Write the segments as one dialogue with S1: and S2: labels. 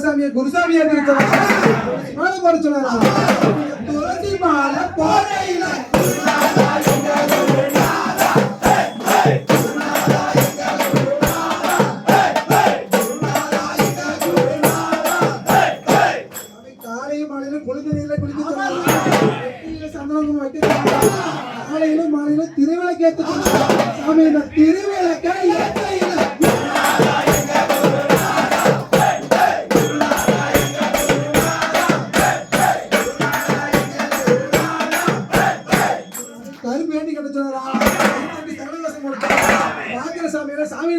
S1: சாமியை குருசாமியை மாலை போட சொன்னாரா? துளசி மாலை போடையில காலையும் மாலையிலும் குளித்த நீர்ல குளிக்க சொன்னாரா? சந்தனம் வைக்க காலையிலும் மாலையிலும் திருவிளக்கு ஏற்ற சாமி. இந்த திருவிளக்கை ஏற்ற கருப்பு வேண்டி கட்ட சொன்னாரா? சாமியில சாமி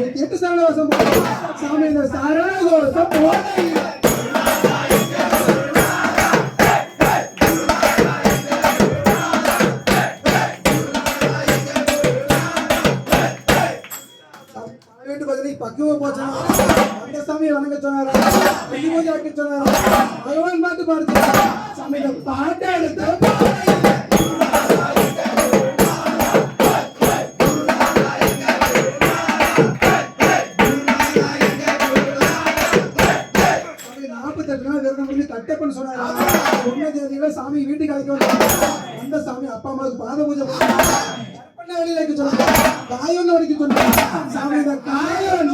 S1: 8 சரணவாசம் சாமி. இந்த சரணகோஷம் பக்குவ போச்சா அந்த சாமியை வணங்க சொன்னாரா? பூஜை வைக்க சொன்னாரா? பகவான் பாட்டு பாடுச்சு சாமி. இந்த பாட்டை எடுத்து கட்டப்பன்னு சொன்னாரா? 1 தேதியில சாமி வீட்டுக்கு அழைக்க அந்த சாமி அப்பா அம்மாவுக்கு பாத பூஜை வெளியில வைக்க சொன்னாங்க. காயம் வடிக்க சொன்னாங்க சாமி. இந்த காயம்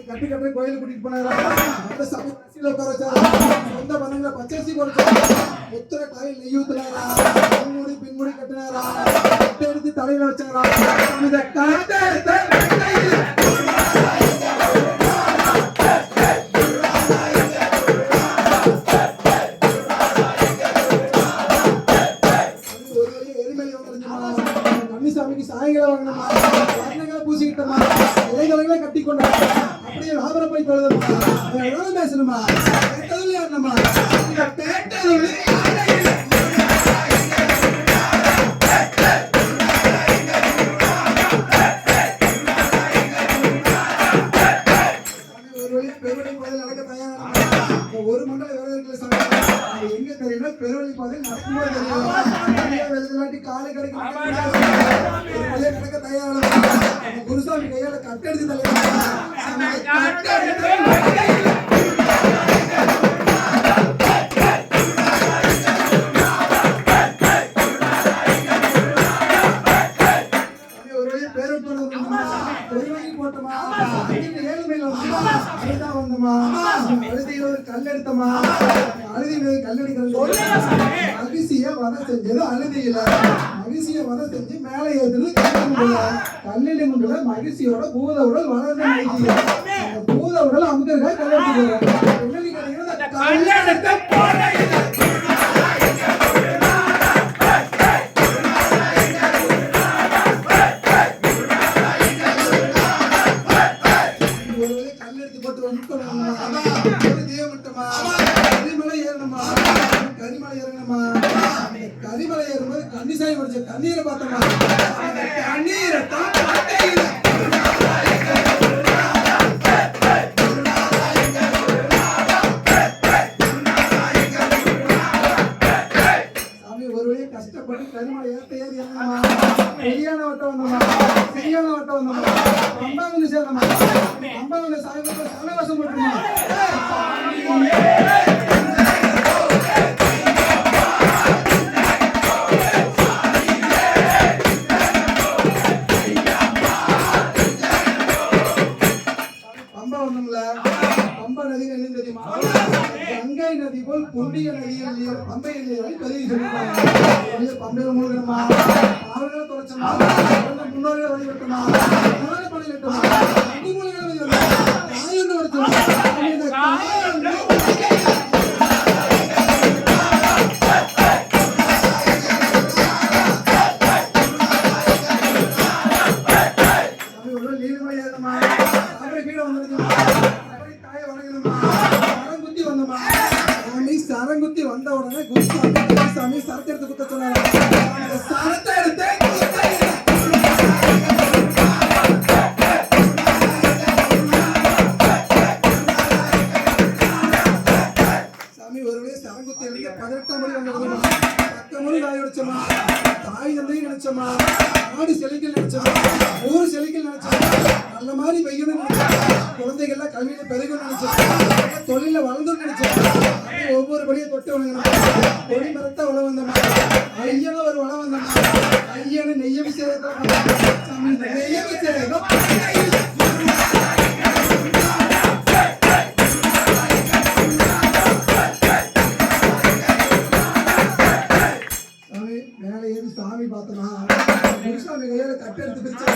S1: கட்டி கட்டுற கோயிலுக்கு கூட்டிட்டு போனாரா? அந்த சாமி பசியில உட்கார வச்சாரா? சொந்த பணங்களை பச்சரிசி கொடுத்தாரா? உத்தர காயில் நெய் ஊத்துனாரா? பின்முடி பின்முடி கட்டினாரா? எடுத்து தலையில வச்சாரா? இந்த காட்டை கன்னிசாமிக்கு சாயங்காலம் வாங்கினமா, வர்ணங்களை பூசிக்கிட்டமா, இலைகளை கட்டி கொண்டா, அப்படியே வியாபாரம் போய் தொழுதமா, பேசணுமா, கேட்டதுமா, நடக்க தயாரா? ஒரு மண்டல விரதங்களை எங்க தெரியுமா? பெருவழி பாதையில் நடக்கும்போது தெரியும். காலை கடைக்கு நடக்க தயாரா? குருசாமி கையால கட்டெடுத்து தலைவர் கல்லெடுத்தமா மகிழ்ச்சிய வதம் செஞ்சது அழுதியில. மகிழ்ச்சிய வதம் செஞ்சு மேல ஏறுறது கல்லில குண்டுல மகிழ்ச்சியோட பூத உடல் வளர்ந்து அந்த பூத உடல் அமுக்கிறதுக்காக கல்லெடுத்து கரிமலை ஏறும்போது கன்னிசாமி படிச்ச கண்ணீரை பார்த்தோமா? கண்ணீரை சாமி ஒரு வழியை கஷ்டப்பட்டு கரிமலை ஏற்ற ஏறி இறங்கணுமா? சரியான வட்டம் வந்தோமா? சரியான வட்டம் வந்தோமா? அம்பா வந்து சேர்ந்தோமா? அம்பா வந்து சாயந்தரம் சனவாசம் போட்டுமா? பம்பா நதி என்ன தெரியுமா? கங்கை நதி போல் புண்ணிய நதியில் பம்பை பதிவு சொல்லிருக்காங்க. பம்பையில மூழ்கணுமா? அவர்களை தொடச்சமா? முன்னோர்களை வழிபட்டமா? பணியிட்டமா? மூலிகளை சரங்குத்தி வந்த உடனே குருசாமி சரத்தை எடுத்து குத்த சொன்னாங்க. சரத்தை எடுத்து சாமி ஒரு பரங்குத்தி இருந்து 18 மணி வந்ததுமா பக்கமொழி தாய் உடைச்சமா தாய் தந்தையும் நினைச்சமா நாடு செழிக்கல் நினைச்சமா ஊரு செழிக்கல் நினைச்சமா நல்ல மாதிரி வெய்யணும்னு நினைச்சா குழந்தைகள்லாம் கல்வியில பெருகணும்னு நினைச்சா தொழில வளர்ந்தோம்னு நினைச்சா ஒவ்வொரு படியும் தொட்டு வணங்கணும் கொடி மரத்த வள வந்தமா ஐயன ஒரு வள வந்தமா ஐயன நெய்ய விசேஷம் நெய்ய விசேஷம் சாமி பார்த்தமா முருசாமி கையில கட்டை எடுத்து பிரிச்சா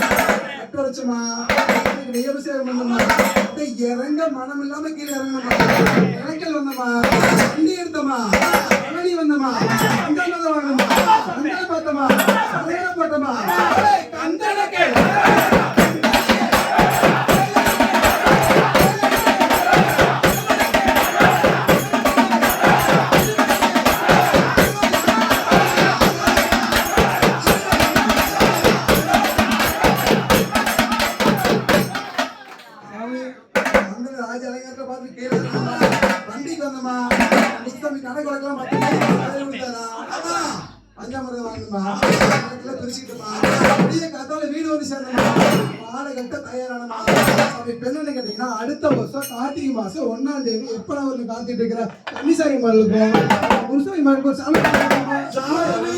S1: கட்ட வச்சமா நெய் அபிஷேகம் பண்ணமா இறங்க மனம் இல்லாம கீழே இறங்கணுமா இறக்கல் வந்தமா வண்டி எடுத்தமா பழனி வந்தமா கந்தனத வாங்கம்மா கந்தன பார்த்தமா கந்தன போட்டமா கந்தனக்கே வண்டிக்கு வந்தமா முஸ்தமி கடை கொடுக்கலாம் பஞ்சாமிரதம் வாங்கணுமா பிரிச்சுக்கிட்டோமா அப்படியே கத்தால வீடு வந்து சேர்ந்தமா மாலை கட்ட தயாரானமா அப்படி பெண்ணு கேட்டீங்கன்னா அடுத்த வருஷம் கார்த்திகை மாசம் 1ஆம் தேதி எப்ப நான் ஒரு காத்துட்டு இருக்கிற கன்னிசாமி மகளுக்கும் முருசாமி மகளுக்கும் சாமி